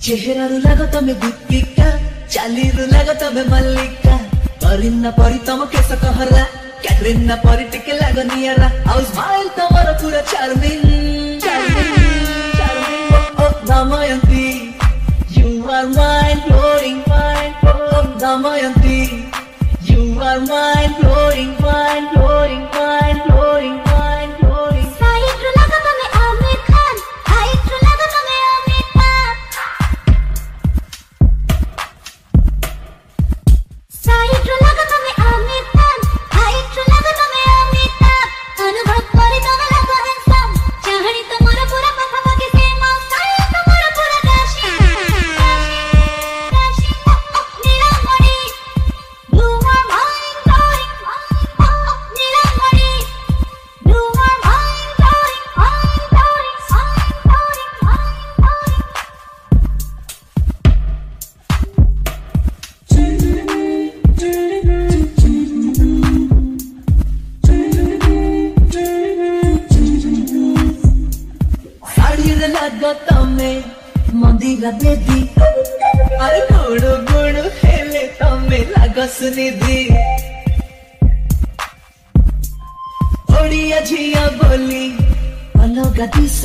चेहरारू लाग तमे दीपिका चालीरू लाग तमे मल्लिका परिन्ना परी तम केस कहरा कैटरीना परी टिके लाग नियारा आउ स्माइल तमरो पूरा चार्मिंग चार्मिंग ओ Damayanti you are mind blowing oh Damayanti you are mind blowing mind blowing mind blowing mind blowing side लगा तमे आमिर खान साइड लगा तमे अमिताभ साइड लगा तमे आमिर खान साइड लगा तमे अमिताभ अनुभव करे तमे लगो हैंडसम चाहनी तुम्हारा पूरा पाखापाखी सेम साइड तुम्हारा पूरा राशि राशि नीलामणि you are mind blowing Neelamani you are mind blowing mind blowing sari रे लागो तमे मंदिरा बेदी अरे गुड़ु गुड़ु हेले तमे लागो सुनिधि ओडिया झिया बोली अलगा दिस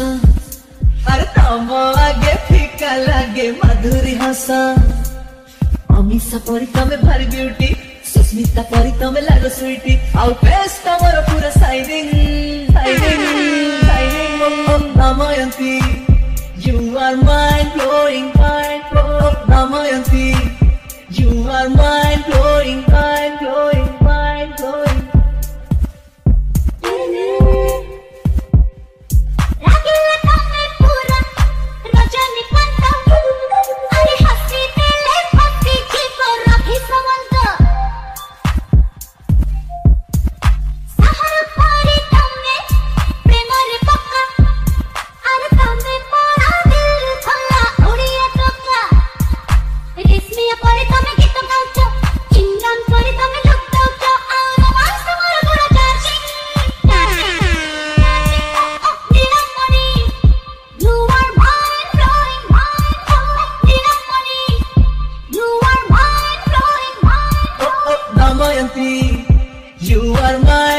अरे तम आगे फीका लागे मधुरी हसा अमीषा परी तमे भारी ब्यूटी सुस्मिता परी तमे लागो स्वीटी आउ फेस तमरो पूरा शाइनिंग शाइनिंग शाइनिंग ओ Damayanti you are mind blowing oh Damayanti you are mind blowing mind blowing mind blowing रागिला तमे पूरा रजनीकांत अरे हंसी दिले फंसी जीव रखी समंत सहर पारी तमे प्रेम रे पक्का अरे तमे पड़ा दिल थल्ला उड़िया टोका रेशमिया परी तमे गीत गाउछो चिंगम परी तमे लुक दाउछो आ रोमांस तमरो पूरा charging Neelamani you are mind blowing Neelamani you are mind blowing oh Damayanti you are my